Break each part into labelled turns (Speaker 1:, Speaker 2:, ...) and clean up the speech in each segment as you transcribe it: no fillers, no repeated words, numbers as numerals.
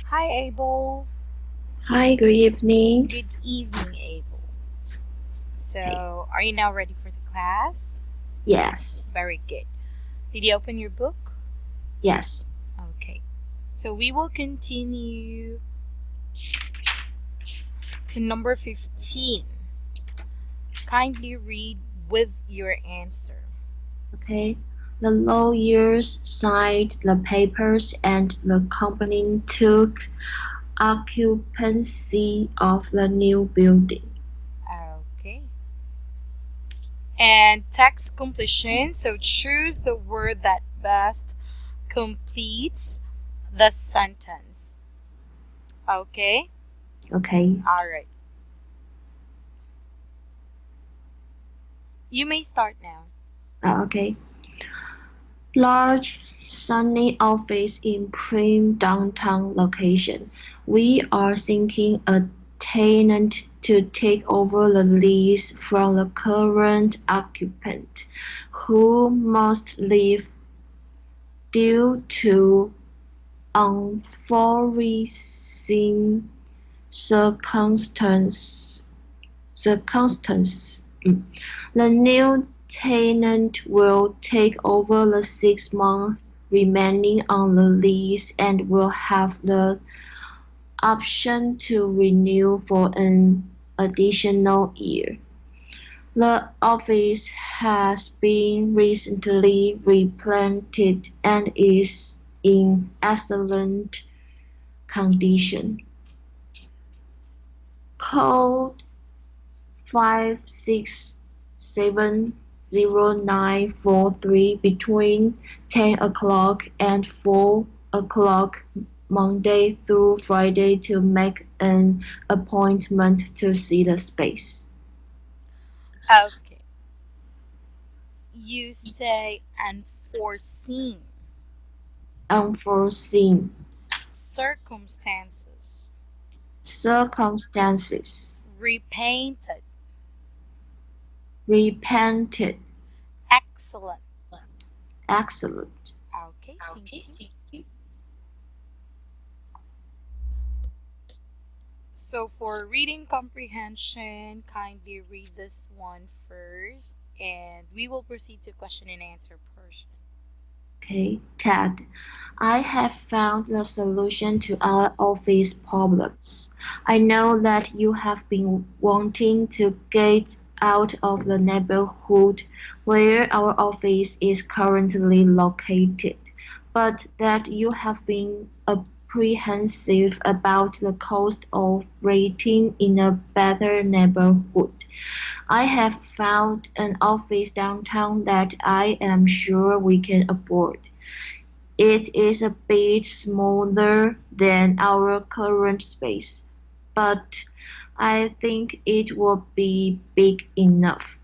Speaker 1: Hi, Abel.
Speaker 2: Hi, good evening.
Speaker 1: Good evening, Abel.
Speaker 2: Hey,
Speaker 1: So, are you now ready for the class?
Speaker 2: yes,
Speaker 1: Very good. Did you open your book?
Speaker 2: yes.
Speaker 1: Okay. So, we will continue to number 15. Kindly read with your answer.
Speaker 2: Okay. The lawyers signed the papers and the company took occupancy of the new building.
Speaker 1: Okay. And text completion. So, choose the word that best completes the sentence. Okay?
Speaker 2: Okay.
Speaker 1: All right. You may start now.
Speaker 2: Okay. Large sunny office in prime downtown location. We are seeking a tenant to take over the lease from the current occupant, who must leave due to unforeseen circumstances. The new tenant will take over the 6 months remaining on the lease and will have the option to renew for an additional year. The office has been recently replanted and is in excellent condition. Code 5670943 between 10 o'clock and 4 o'clock Monday through Friday to make an appointment to see the space.
Speaker 1: Okay. You say unforeseen
Speaker 2: Unforeseen
Speaker 1: circumstances,
Speaker 2: circumstances.
Speaker 1: repainted,
Speaker 2: Repented.
Speaker 1: excellent.
Speaker 2: Excellent.
Speaker 1: Okay, thank you. So for reading comprehension, kindly read this one first, and we will proceed to question and answer portion.
Speaker 2: Okay, Ted, I have found the solution to our office problems. I know that you have been wanting to get out of the neighborhood where our office is currently located, but that you have been apprehensive about the cost of renting in a better neighborhood. I have found an office downtown that I am sure we can afford. It is a bit smaller than our current space, but I think it will be big enough.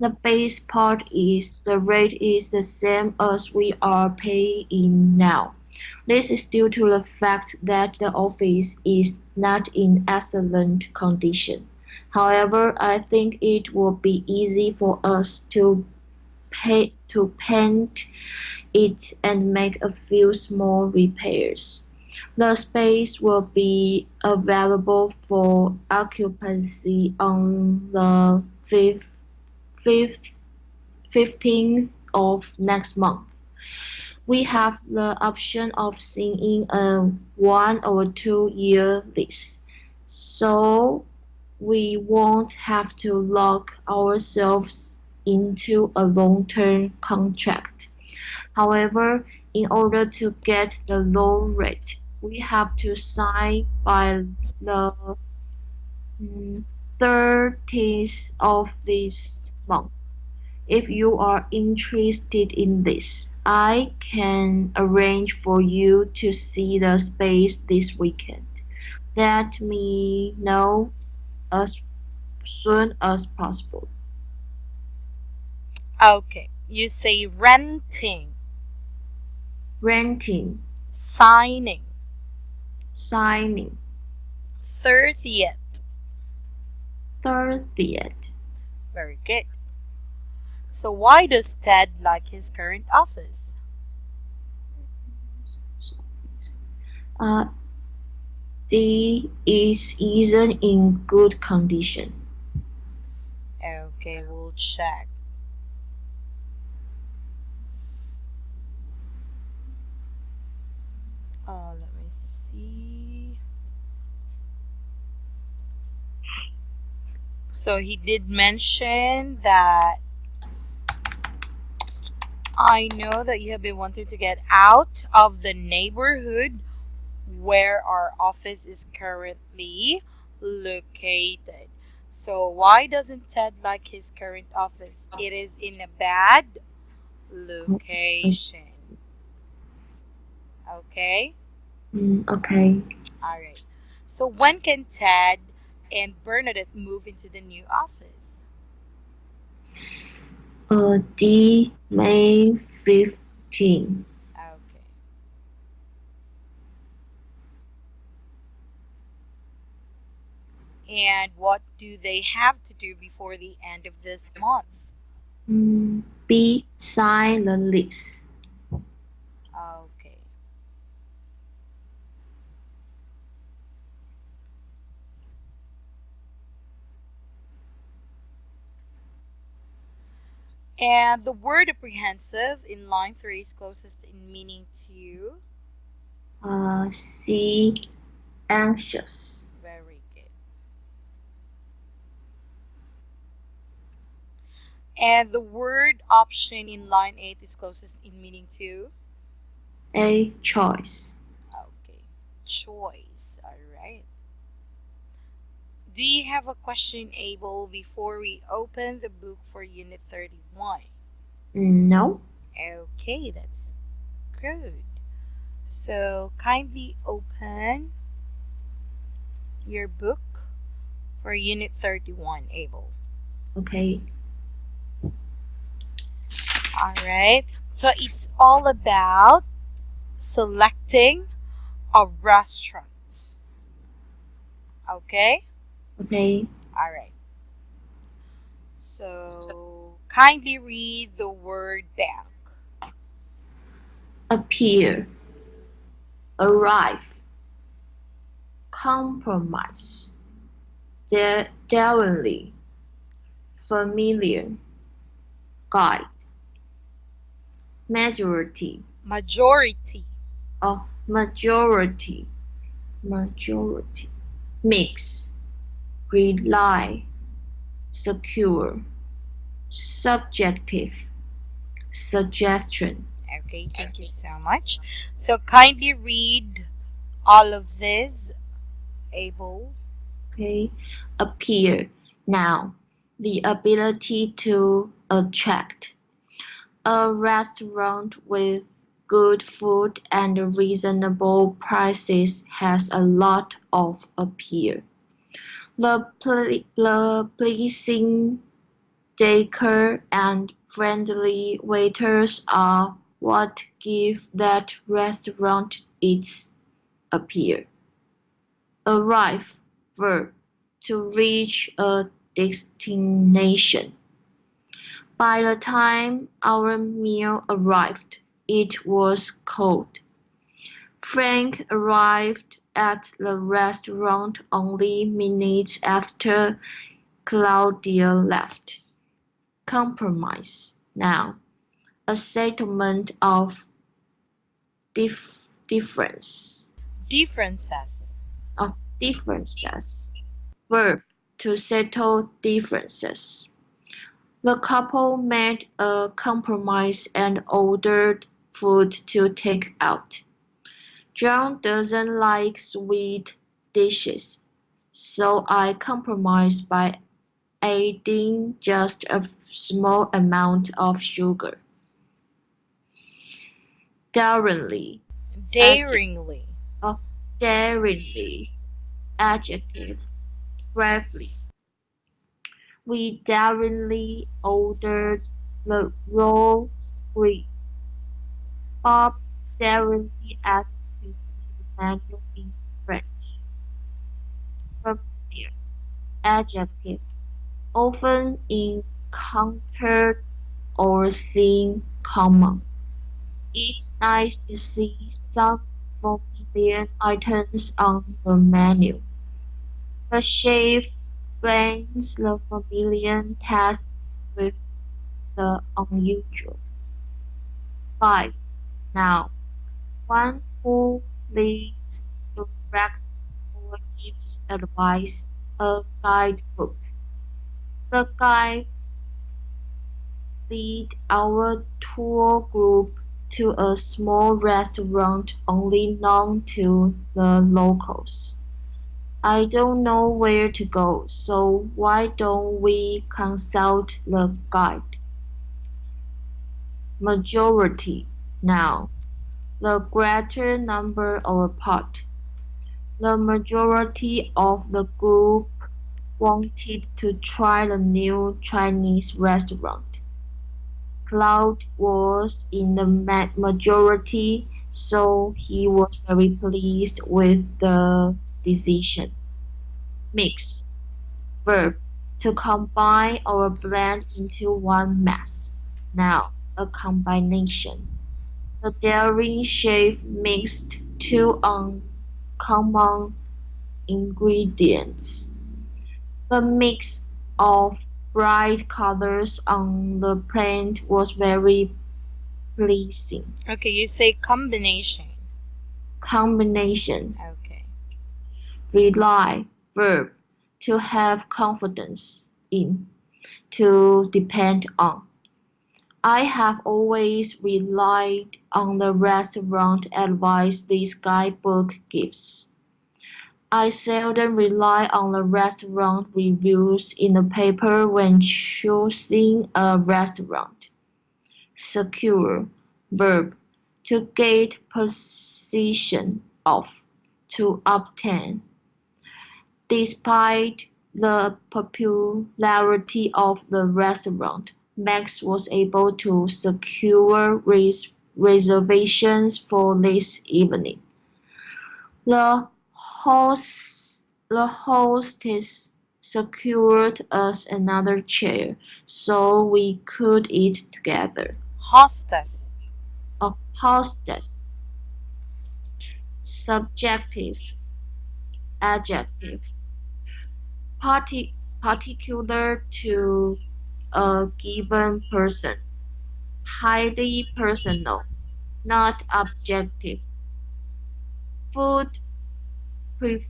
Speaker 2: The best part is the rate is the same as we are paying now. This is due to the fact that the office is not in excellent condition. However, I think it will be easy for us to paint it and make a few small repairs. The space will be available for occupancy on the 15th of next month. We have the option of signing a 1 or 2 year lease, so we won't have to lock ourselves into a long-term contract. However, in order to get the low rate, we have to sign by the 30th of this month. If you are interested in this, I can arrange for you to see the space this weekend. Let me know as soon as possible.
Speaker 1: Okay, you say renting,
Speaker 2: Renting,
Speaker 1: signing,
Speaker 2: signing,
Speaker 1: 30th.
Speaker 2: 30th.
Speaker 1: Very good. So why does Ted like his current office?
Speaker 2: Uh, D isn't in good condition.
Speaker 1: Okay, we'll check. Let me see. So he did mention that I know that you have been wanting to get out of the neighborhood where our office is currently located. So why doesn't Ted like his current office? It is in a bad location. Okay?
Speaker 2: Okay.
Speaker 1: All right. So when can Ted and Bernadette move into the new office?
Speaker 2: D May 15.
Speaker 1: Okay. And what do they have to do before the end of this month?
Speaker 2: B sign the lease.
Speaker 1: Okay. And the word apprehensive in line 3 is closest in meaning to.
Speaker 2: C anxious.
Speaker 1: Very good. And the word option in line 8 is closest in meaning to.
Speaker 2: A choice.
Speaker 1: Okay. Choice. All right. Do you have a question, Abel, before we open the book for Unit 31?
Speaker 2: No.
Speaker 1: Okay, that's good. So kindly open your book for Unit 31, Abel.
Speaker 2: Okay.
Speaker 1: All right. So it's all about selecting a restaurant. Okay?
Speaker 2: Okay.
Speaker 1: All right. So kindly read the word bank.
Speaker 2: Appear. Arrive. Compromise. Daringly. Familiar. Guide. Majority.
Speaker 1: Majority.
Speaker 2: Majority. Majority. Mix. Rely. Secure. Subjective. Suggestion.
Speaker 1: Okay, thank you so much. So kindly read all of this, Abel.
Speaker 2: Okay. Appear. Now, the ability to attract. A restaurant with good food and reasonable prices has a lot of appeal. The pleasing decor and friendly waiters are what give that restaurant its appeal. Arrive, verb, to reach a destination. By the time our meal arrived, it was cold. Frank arrived at the restaurant only minutes after Claudia left. Compromise. Now, a settlement of difference
Speaker 1: Differences.
Speaker 2: of differences. Verb to settle differences. The couple made a compromise and ordered food to take out. John doesn't like sweet dishes, so I compromised by adding just a small amount of sugar. Daringly, adjective,
Speaker 1: Daringly.
Speaker 2: daringly, adjective, bravely. We daringly ordered the raw squid. Bob daringly asked to see the menu in French. Familiar, adjective, often encountered or seen common. It's nice to see some familiar million items on the menu. The chef blends the familiar tasks with the unusual. 5. Now, one who leads, directs, or gives advice, a guidebook. The guide lead our tour group to a small restaurant only known to the locals. I don't know where to go, so why don't we consult the guide? Majority. Now, the greater number or part. The majority of the group wanted to try the new Chinese restaurant. Cloud was in the majority, so he was very pleased with the decision. Mix. Verb. To combine or blend into one mass. Now, a combination. The daring chef mixed two uncommon ingredients. The mix of bright colors on the plate was very pleasing.
Speaker 1: Okay, you say combination.
Speaker 2: Combination.
Speaker 1: Okay.
Speaker 2: Rely. Verb. To have confidence in. To depend on. I have always relied on the restaurant advice this guidebook gives. I seldom rely on the restaurant reviews in the paper when choosing a restaurant. Secure. Verb. To get possession of. To obtain. Despite the popularity of the restaurant, Max was able to secure reservations for this evening. The hostess secured us another chair so we could eat together.
Speaker 1: Hostess.
Speaker 2: A hostess. Subjective. Adjective. Particular to a given person. Highly personal, not objective. Food pref-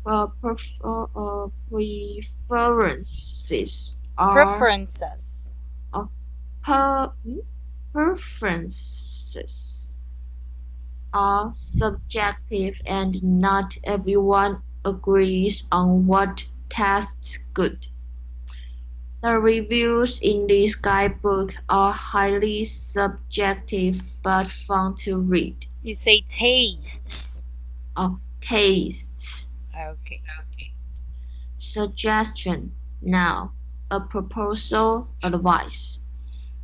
Speaker 2: preferences are
Speaker 1: Preferences.
Speaker 2: uh, per- preferences are subjective and not everyone agrees on what tastes good. The reviews in this guidebook are highly subjective but fun to read.
Speaker 1: You say tastes.
Speaker 2: Tastes.
Speaker 1: Okay.
Speaker 2: Suggestion. Now, a proposal, advice.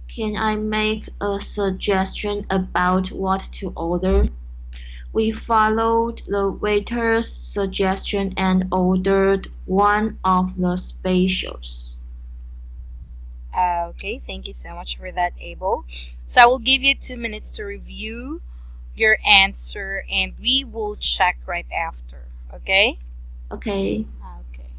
Speaker 2: Can I make a suggestion about what to order? We followed the waiter's suggestion and ordered one of the specials.
Speaker 1: Okay, thank you so much for that, Abel. So I will give you 2 minutes to review your answer and we will check right after. Okay?
Speaker 2: Okay.
Speaker 1: Okay.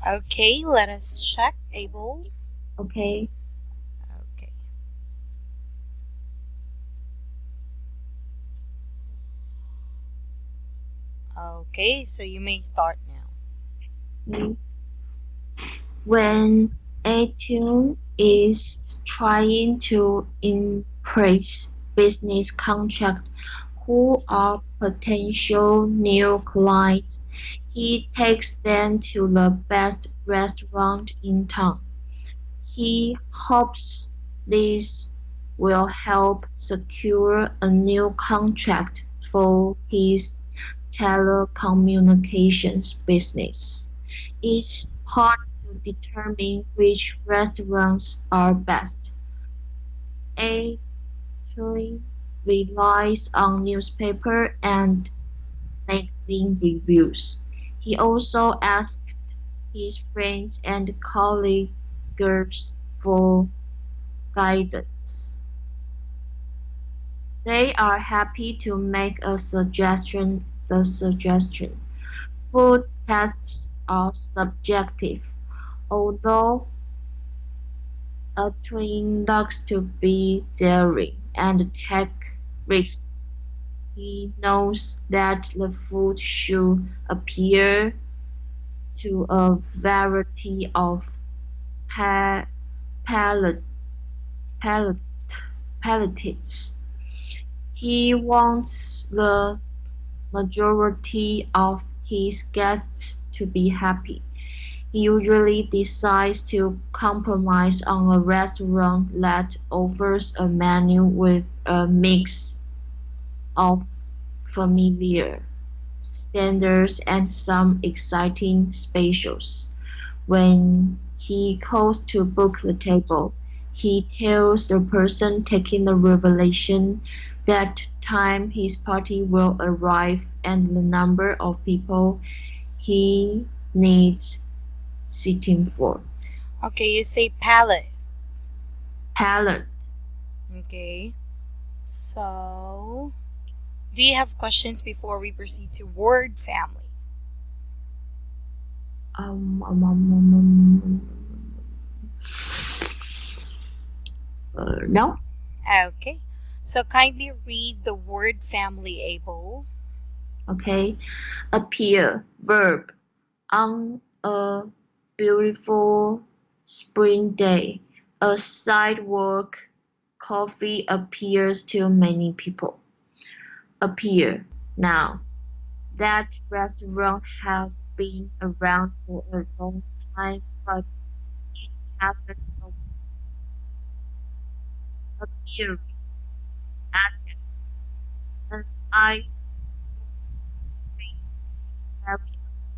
Speaker 1: Okay, let us check. Abel.
Speaker 2: Okay.
Speaker 1: Okay. Okay, so you may start now.
Speaker 2: Mm. When a tune is trying to impress business contract who are potential new clients, he takes them to the best restaurant in town. He hopes this will help secure a new contract for his telecommunications business. It's hard to determine which restaurants are best. A three relies on newspaper and magazine reviews. He also asked his friends and colleagues for guidance. They are happy to make a suggestion. The suggestion. Food tests are subjective, although a twin likes to be daring and take risks. He knows that the food should appeal to a variety of pa- palate, palate, palates. He wants the majority of his guests to be happy. He usually decides to compromise on a restaurant that offers a menu with a mix of familiar standards and some exciting specials. When he calls to book the table, he tells the person taking the reservation that time his party will arrive and the number of people he needs seating for.
Speaker 1: Okay, you say palette.
Speaker 2: Palette.
Speaker 1: Okay. So, do you have questions before we proceed to word family?
Speaker 2: Um, um, um, um, no.
Speaker 1: Okay. So, kindly read the word family, Abel.
Speaker 2: Okay. Appear. Verb. On a beautiful spring day, a sidewalk coffee appears to many people. Appear. Now, that restaurant has been around for a long time, but it hasn't always appeared at an ice cream very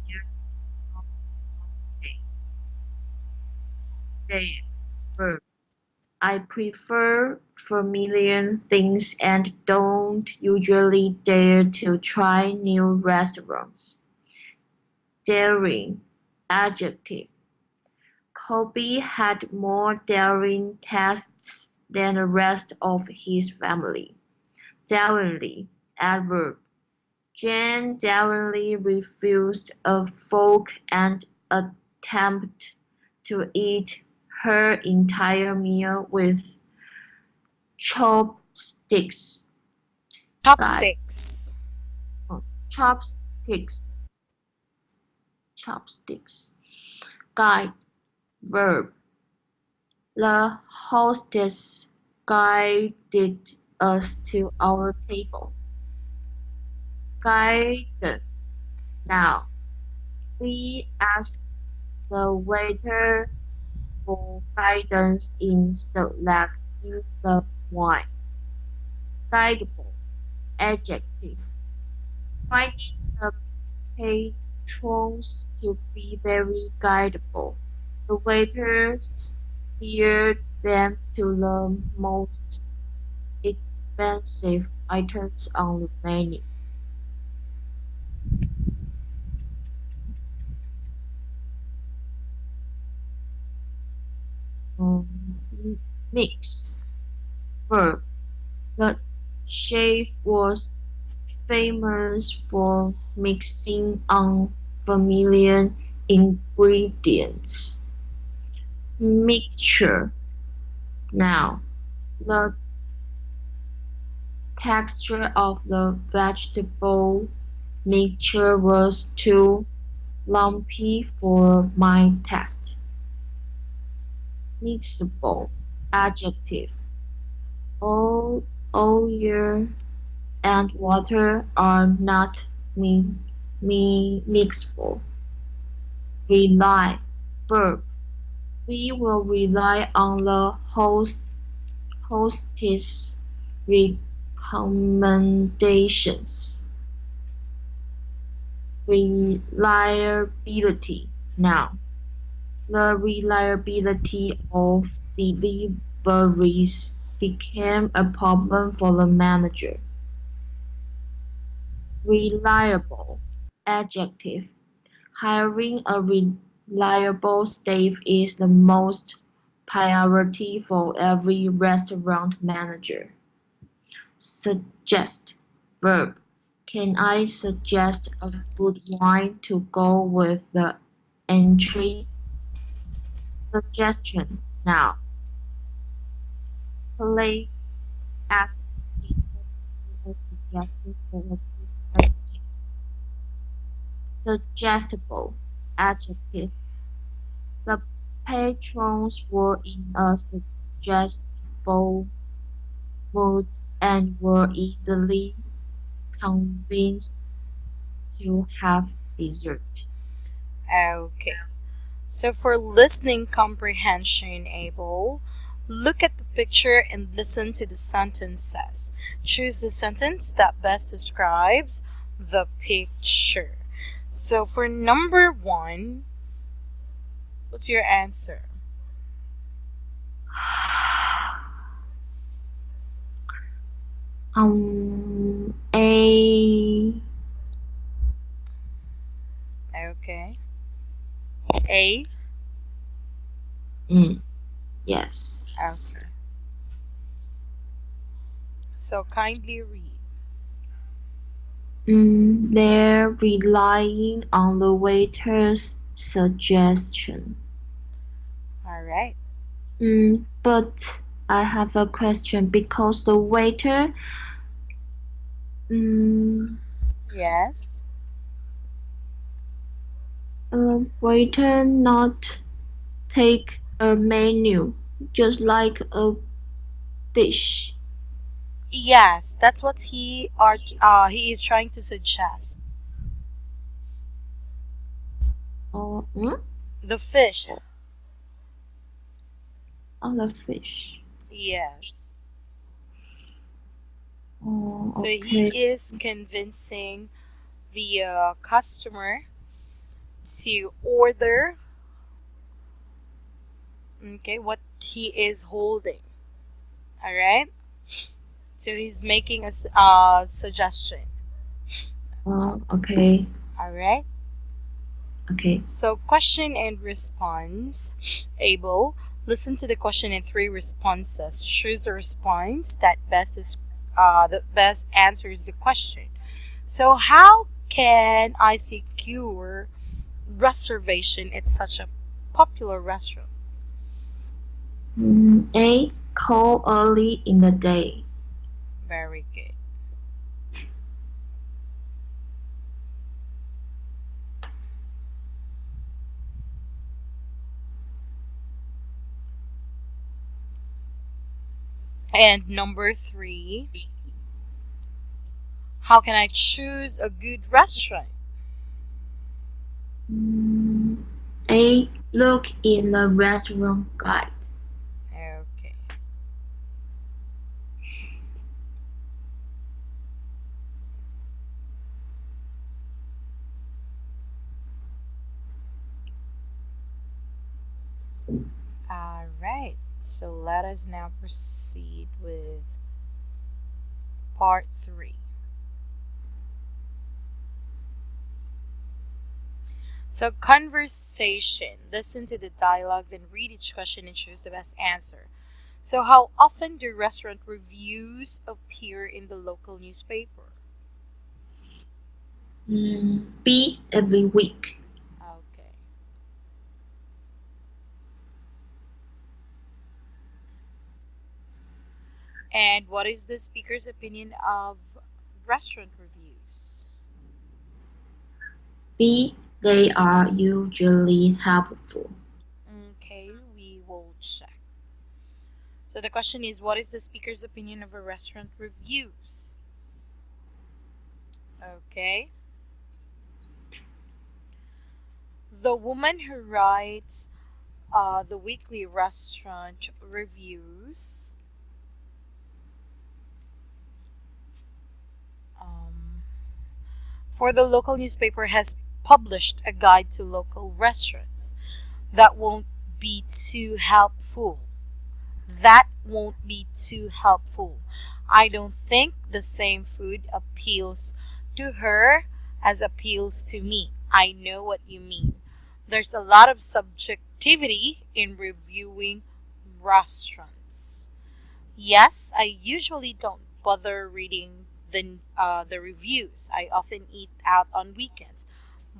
Speaker 2: appeared on day. Verb. I prefer familiar things and don't usually dare to try new restaurants. Daring. Adjective. Kobe had more daring tastes than the rest of his family. Daringly. Adverb. Jane daringly refused a fork and attempted to eat her entire meal with chopsticks. Guide.
Speaker 1: Chopsticks.
Speaker 2: Oh, chopsticks. Chopsticks. Guide. Verb. The hostess guided us to our table. Guidance. Now, we ask the waiter for guidance in selecting the wine. Guidable. Adjective. Finding the patrons to be very guidable. The waiter steered them to the most expensive items on the menu. Mix. Verb. The chef was famous for mixing unfamiliar ingredients. Mixture. Now, the texture of the vegetable mixture was too lumpy for my taste. Mixable. Adjective. All oil and water are not mixable. Rely. Verb. We will rely on the hostess recommendations. Reliability. Now, the reliability of deliveries became a problem for the manager. Reliable. Adjective. Hiring a reliable staff is the most priority for every restaurant manager. Suggest. Verb. Can I suggest a good wine to go with the entry? Suggestion. Now, play as is a suggestion for a good restaurant. Suggestible. Adjective. The patrons were in a suggestible mood and were easily convinced to have dessert.
Speaker 1: Okay. So for listening comprehension, Abel, look at the picture and listen to the sentences. Choose the sentence that best describes the picture. So for number one, what's your answer?
Speaker 2: A.
Speaker 1: Okay. A.
Speaker 2: Mm, yes.
Speaker 1: Okay. So kindly read.
Speaker 2: They're relying on the waiter's suggestion.
Speaker 1: All right.
Speaker 2: But I have a question because the mm,
Speaker 1: Yes.
Speaker 2: waiter not take a menu just like a dish.
Speaker 1: Yes, that's what he is trying to suggest.
Speaker 2: Or
Speaker 1: The fish.
Speaker 2: on the fish.
Speaker 1: Yes.
Speaker 2: Oh,
Speaker 1: So he
Speaker 2: okay.
Speaker 1: is convincing the customer to order, okay, what he is holding. All right. So he's making a suggestion.
Speaker 2: Okay.
Speaker 1: All right.
Speaker 2: Okay.
Speaker 1: So question and response. Abel, listen to the question and three responses. Choose the response that best answers the question. So how can I secure reservation at such a popular restaurant?
Speaker 2: A. Call early in the day.
Speaker 1: Very good. And number three, how can I choose a good restaurant?
Speaker 2: Mm, A. Look in the restaurant guide.
Speaker 1: Okay. All right. So let us now proceed with part three. So, conversation. Listen to the dialogue, then read each question and choose the best answer. So, how often do restaurant reviews appear in the local newspaper?
Speaker 2: B. Every week.
Speaker 1: Okay. And what is the speaker's opinion of restaurant reviews?
Speaker 2: B. They are usually helpful.
Speaker 1: Okay, we will check. So the question is, what is the speaker's opinion of a restaurant reviews? Okay. The woman who writes the weekly restaurant reviews um, for the local newspaper has published a guide to local restaurants. That won't be too helpful. That won't be too helpful. I don't think the same food appeals to her as appeals to me. I know what you mean. There's a lot of subjectivity in reviewing restaurants. Yes, I usually don't bother reading the reviews. I often eat out on weekends,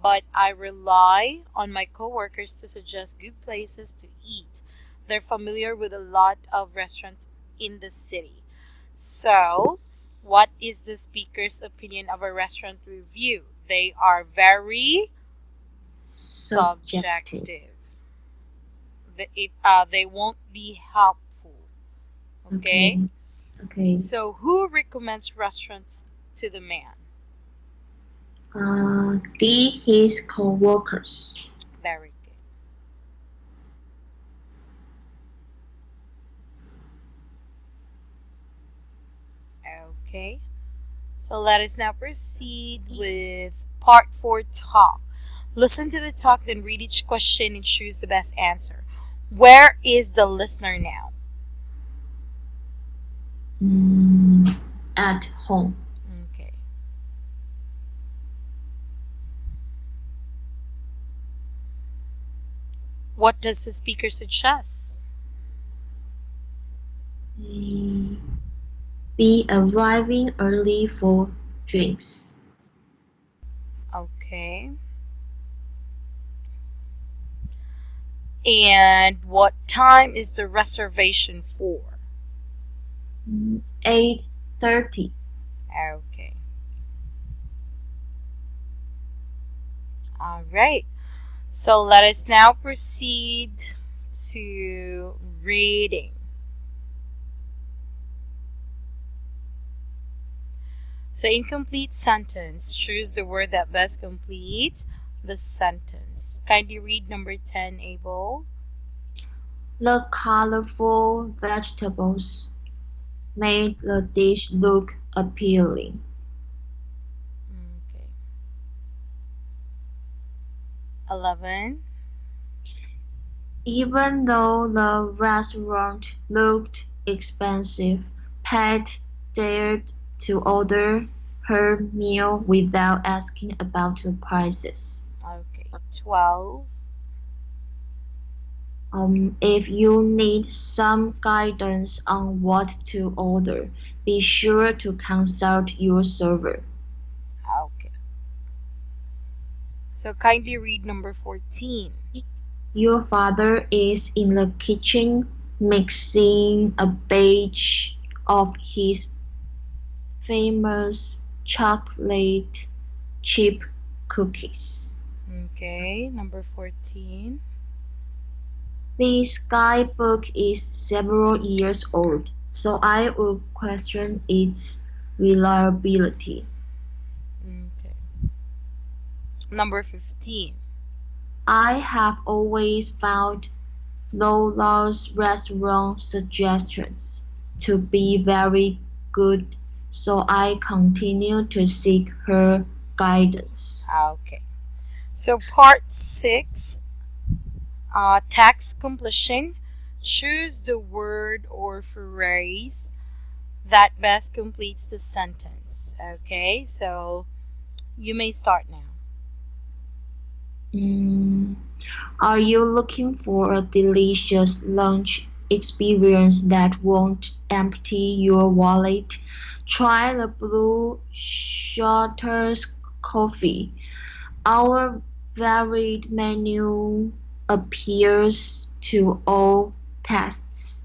Speaker 1: but I rely on my coworkers to suggest good places to eat. They're familiar with a lot of restaurants in the city. So, what is the speaker's opinion of a restaurant review? They are very
Speaker 2: Subjective.
Speaker 1: subjective. They won't be helpful. Okay?
Speaker 2: Okay. Okay.
Speaker 1: So, who recommends restaurants to the man?
Speaker 2: D. His co-workers.
Speaker 1: Very good. Okay. So, let us now proceed with part 4 talk. Listen to the talk, then read each question and choose the best answer. Where is the listener now?
Speaker 2: At home.
Speaker 1: Okay. What does the speaker suggest?
Speaker 2: Be arriving early for drinks.
Speaker 1: Okay. And what time is the reservation for?
Speaker 2: 8:30.
Speaker 1: Okay. All right. So let us now proceed to reading. So, incomplete sentence. Choose the word that best completes the sentence. Kindly read number 10, Abel.
Speaker 2: The colorful vegetables made the dish look appealing.
Speaker 1: Okay. 11.
Speaker 2: Even though the restaurant looked expensive, Pat dared to order her meal without asking about the prices.
Speaker 1: Okay. 12.
Speaker 2: If you need some guidance on what to order, be sure to consult your server.
Speaker 1: Okay. So, kindly read number 14.
Speaker 2: Your father is in the kitchen mixing a batch of his famous chocolate chip cookies.
Speaker 1: Okay. Number 14.
Speaker 2: This guidebook is several years old, so I would question its reliability.
Speaker 1: Okay. Number 15.
Speaker 2: I have always found Lola's restaurant suggestions to be very good, so I continue to seek her guidance.
Speaker 1: Okay. So, part 6, text completion. Choose the word or phrase that best completes the sentence. Okay, so you may start now.
Speaker 2: Mm, are you looking for a delicious lunch experience that won't empty your wallet? Try the Blue Shutters coffee. Our varied menu appeals to all tastes.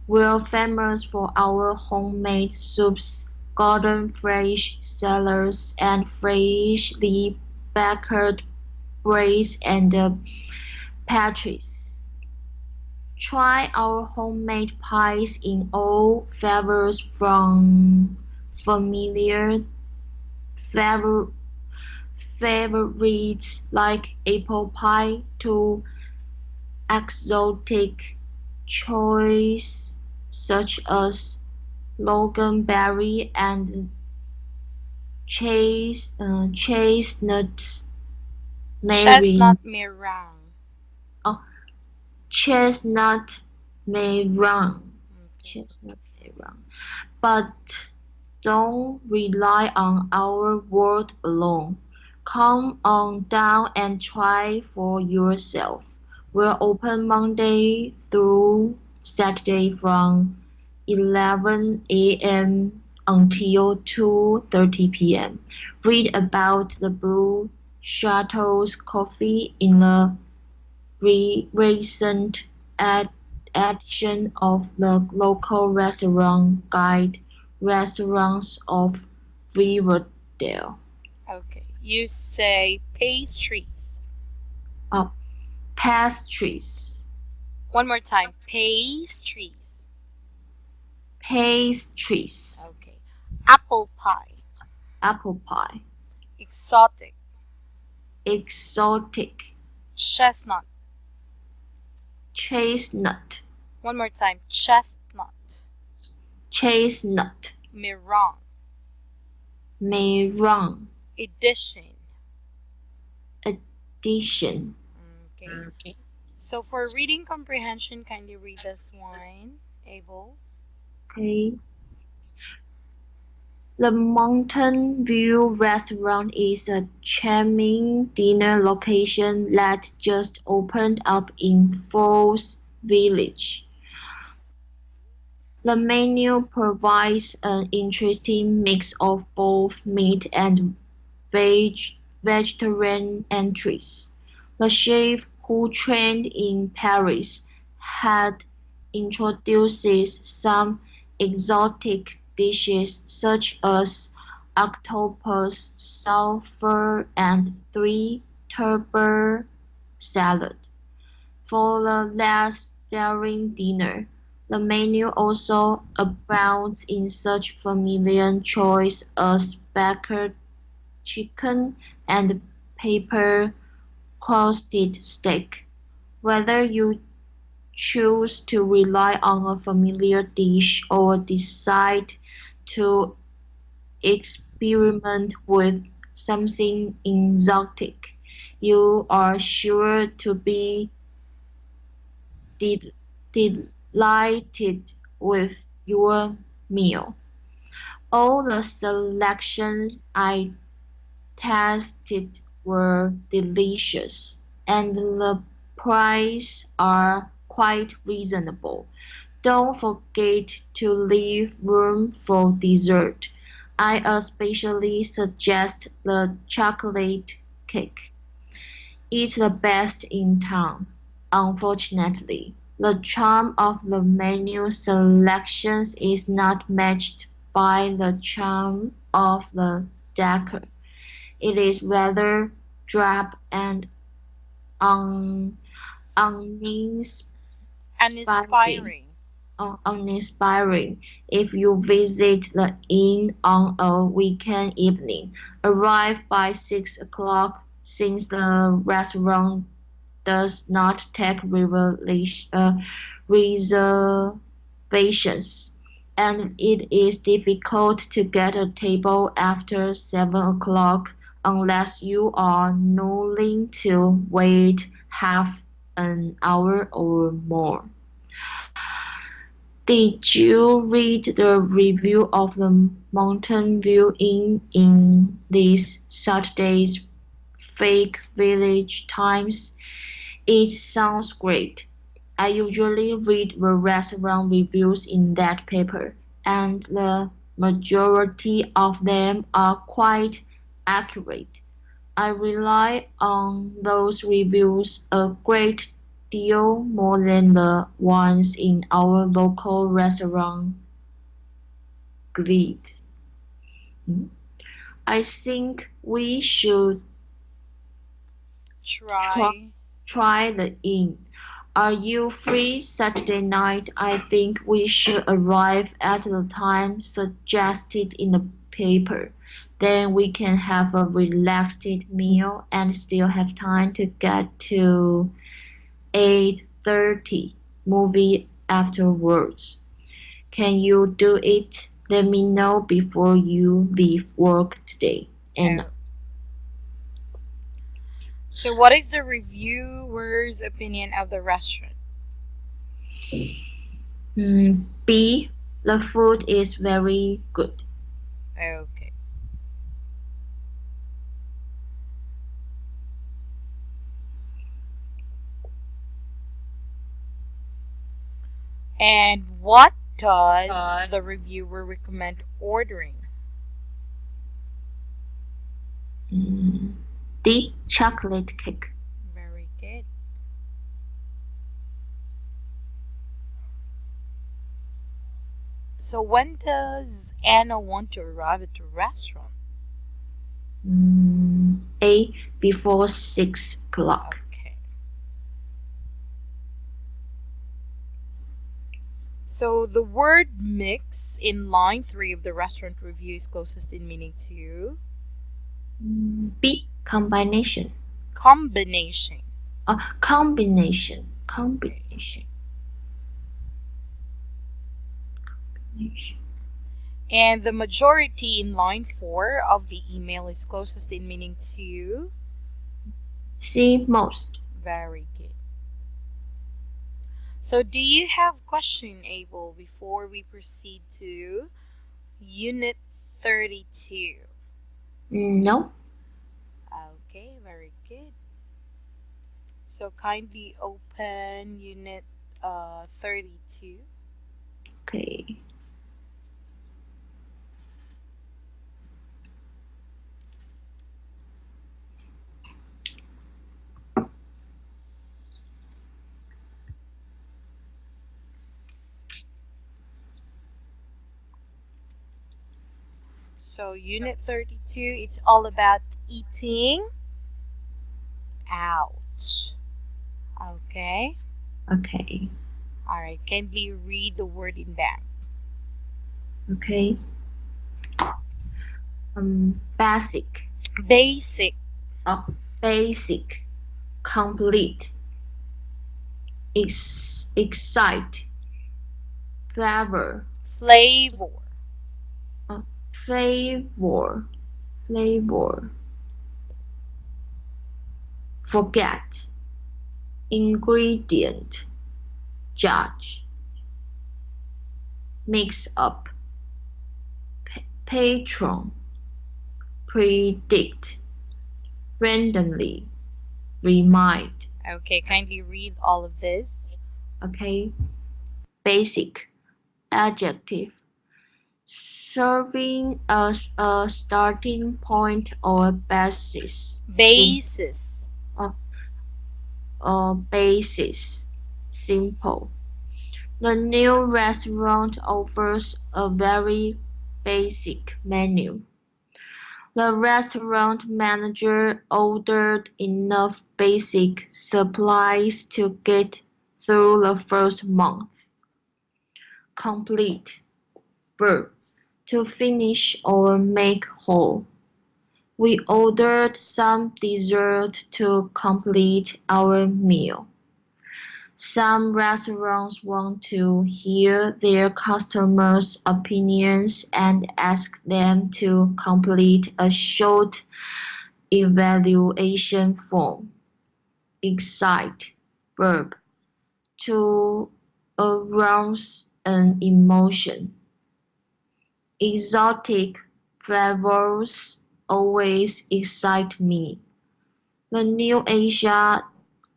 Speaker 2: We're famous for our homemade soups, garden fresh salads, and freshly baked breads and pastries. Try our homemade pies in all flavors from familiar favor- favorites like apple pie to exotic choices such as loganberry and chestnut meringue.
Speaker 1: Chestnut meringue.
Speaker 2: Oh, chestnut meringue.
Speaker 1: Okay.
Speaker 2: Chestnut meringue. But don't rely on our word alone. Come on down and try for yourself. We're open Monday through Saturday from 11 a.m. until 2:30 p.m. Read about the Blue Shuttle's coffee in the recent edition of the local restaurant guide, Restaurants of Riverdale.
Speaker 1: Okay. You say pastries.
Speaker 2: Uh, Pastries,
Speaker 1: One more time. Pastries.
Speaker 2: pastries,
Speaker 1: Okay. Apple pie.
Speaker 2: apple pie,
Speaker 1: Exotic.
Speaker 2: exotic,
Speaker 1: Chestnut.
Speaker 2: chestnut,
Speaker 1: One more time. Chestnut.
Speaker 2: chestnut,
Speaker 1: Meringue.
Speaker 2: meringue,
Speaker 1: Edition.
Speaker 2: addition.
Speaker 1: Okay. So for reading comprehension, kindly read this one. Abel.
Speaker 2: Okay. The Mountain View Restaurant is a charming dinner location that just opened up in Falls Village. The menu provides an interesting mix of both meat and veg vegetarian entries. The chef, who trained in Paris, had introduces some exotic dishes such as octopus sulfur and three-tuber salad. For the last daring dinner, the menu also abounds in such familiar choices as baked chicken and pepper-crusted steak. Whether you choose to rely on a familiar dish or decide to experiment with something exotic, you are sure to be de- delighted with your meal. All the selections I tasted were delicious, and the prices are quite reasonable. Don't forget to leave room for dessert. I especially suggest the chocolate cake. It's the best in town. Unfortunately, the charm of the menu selections is not matched by the charm of the decor. It is rather drab and un- uninspiring
Speaker 1: Uninspiring.
Speaker 2: uninspiring if you visit the inn on a weekend evening. Arrive by 6 o'clock since the restaurant does not take reservations, and it is difficult to get a table after 7 o'clock unless you are willing to wait half an hour or more. Did you read the review of the Mountain View Inn in this Saturday's Fake Village Times? It sounds great. I usually read the restaurant reviews in that paper, and the majority of them are quite accurate. I rely on those reviews a great deal more than the ones in our local restaurant grid. I think we should try,
Speaker 1: Try.
Speaker 2: try the inn. Are you free Saturday night? I think we should arrive at the time suggested in the paper. Then we can have a relaxed meal and still have time to get to 8:30 movie afterwards. Can you do it? Let me know before you leave work today. And
Speaker 1: Oh. So, what is the reviewer's opinion of the restaurant?
Speaker 2: B. The food is very good.
Speaker 1: Okay. And what does the reviewer recommend ordering?
Speaker 2: D. Chocolate cake.
Speaker 1: Very good. So, when does Anna want to arrive at the restaurant?
Speaker 2: A. Before 6 o'clock.
Speaker 1: Okay. So, the word mix in line 3 of the restaurant review is closest in meaning to
Speaker 2: B. Combination.
Speaker 1: combination.
Speaker 2: Combination.
Speaker 1: Okay.
Speaker 2: Combination.
Speaker 1: And the majority in line 4 of the email is closest in meaning to
Speaker 2: C. Most.
Speaker 1: very good. So, do you have question, Abel, before we proceed to Unit 32?
Speaker 2: No.
Speaker 1: Okay, very good. So, kindly open Unit 32.
Speaker 2: Okay.
Speaker 1: So, Unit 32, it's all about eating out. Okay.
Speaker 2: Okay.
Speaker 1: All right. Kindly read the word in back.
Speaker 2: Okay. Basic.
Speaker 1: Basic,
Speaker 2: Basic. Complete. Excite. Flavor.
Speaker 1: flavor,
Speaker 2: Flavor. Flavor. Forget. Ingredient. Judge. Mix up. Patron. Predict. Randomly. Remind.
Speaker 1: Okay, kindly read all of this.
Speaker 2: Okay. Basic. Adjective. Serving as a starting point or basis.
Speaker 1: Basis,
Speaker 2: Basis. Simple. The new restaurant offers a very basic menu. The restaurant manager ordered enough basic supplies to get through the first month. Complete. Verb. To finish or make whole. We ordered some dessert to complete our meal. Some restaurants want to hear their customers' opinions and ask them to complete a short evaluation form. Excite. Verb. To arouse an emotion. Exotic flavors always excite me. The New Asia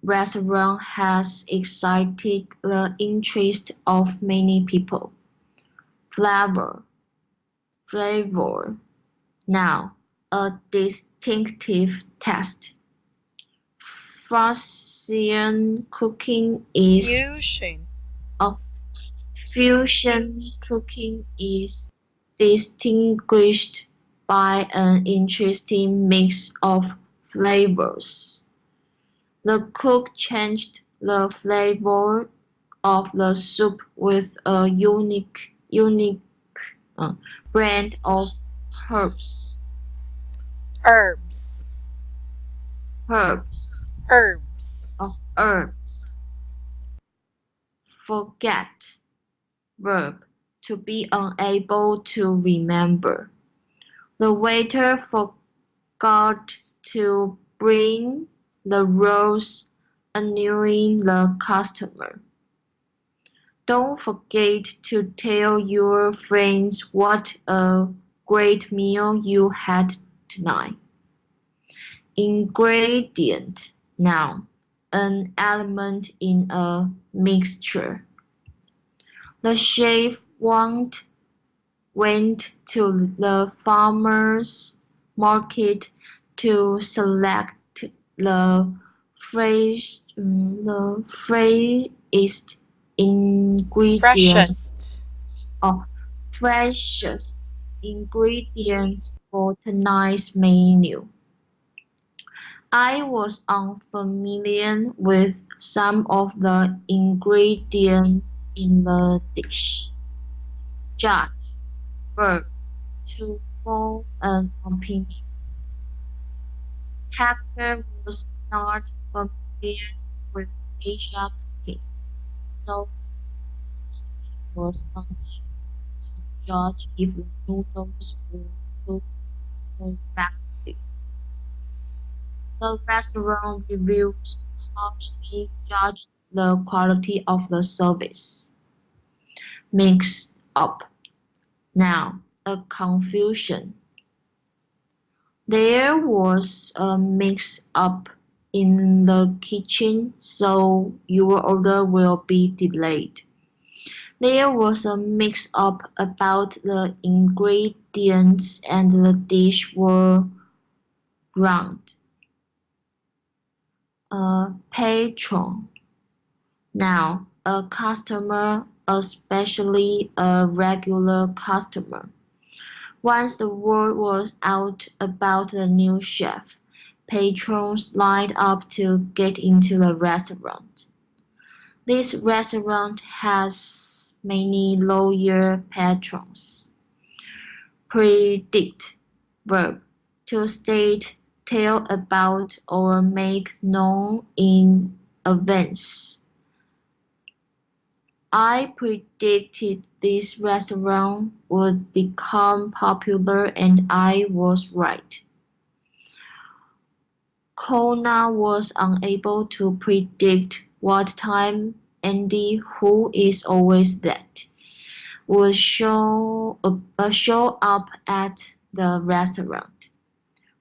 Speaker 2: restaurant has excited the interest of many people. Flavor. Now, a distinctive taste.
Speaker 1: Fusion.
Speaker 2: oh, fusion cooking is distinguished by an interesting mix of flavors. The cook changed the flavor of the soup with a unique blend of herbs.
Speaker 1: Herbs.
Speaker 2: Herbs
Speaker 1: Herbs.
Speaker 2: herbs. Forget verb to be unable to remember. The waiter forgot to bring the rolls, annoying the customer. Don't forget to tell your friends what a great meal you had tonight. Ingredient noun, an element in a mixture. The chef went to the farmer's market to select the freshest ingredients
Speaker 1: Freshest.
Speaker 2: or freshest ingredients for tonight's menu. I was unfamiliar with some of the ingredients in the dish. Judge, verb, to form an opinion. Hector was not familiar with Asia cooking, so he was unable to judge if the noodles were cooked correctly. The restaurant reviews harshly judged the quality of the service. Mixed up. Now, a confusion. There was a mix-up in the kitchen, so your order will be delayed. There was a mix-up about the ingredients and the dish were wrong. A patron. Now, a customer, especially a regular customer. Once the word was out about the new chef, patrons lined up to get into the restaurant. This restaurant has many loyal patrons. Predict verb to state, tell about, or make known in advance. I predicted this restaurant would become popular and I was right. Kona was unable to predict what time Andy, who is always that, would show up at the restaurant.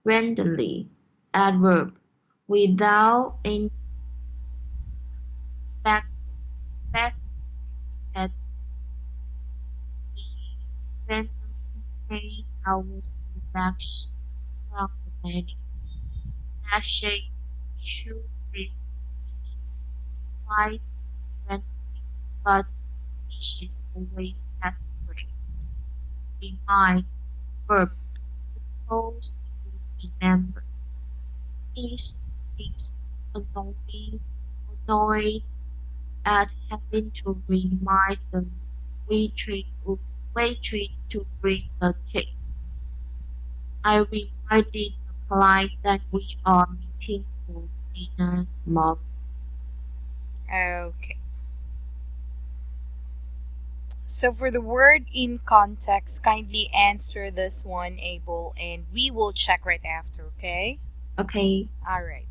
Speaker 2: Randomly, adverb, without any specific randomly carried out selection from the menu. That shape should list is quite randomly, but species always has a break. Remind verb supposed to remember. This speaks annoyed at having to remind the waitress to bring the cake. I reminded the client that we are meeting for dinner tomorrow.
Speaker 1: Okay. So for the word in context, kindly answer this one, Abel, and we will check right after, okay?
Speaker 2: Okay.
Speaker 1: All right.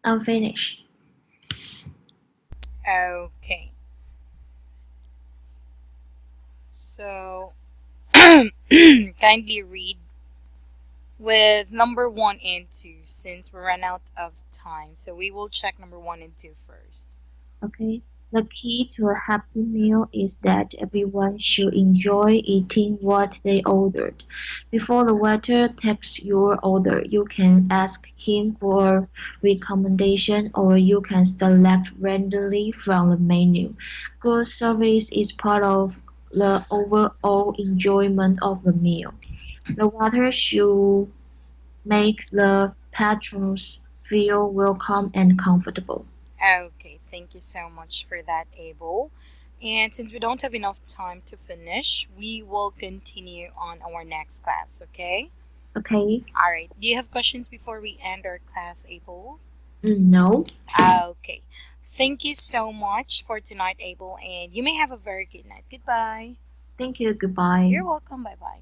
Speaker 2: I'm finished.
Speaker 1: Okay. So kindly read with number one and two since we ran out of time. So we will check number one and two first.
Speaker 2: Okay. The key to a happy meal is that everyone should enjoy eating what they ordered. Before the waiter takes your order, you can ask him for recommendation or you can select randomly from the menu. Good service is part of the overall enjoyment of the meal. The waiter should make the patrons feel welcome and comfortable.
Speaker 1: Okay, thank you so much for that, Abel. And since we don't have enough time to finish, we will continue on our next class, okay?
Speaker 2: Okay?
Speaker 1: All right. Do you have questions before we end our class, Abel?
Speaker 2: No.
Speaker 1: Okay. Thank you so much for tonight, Abel, and you may have a very good night. Goodbye.
Speaker 2: Thank you. Goodbye.
Speaker 1: You're welcome. Bye bye.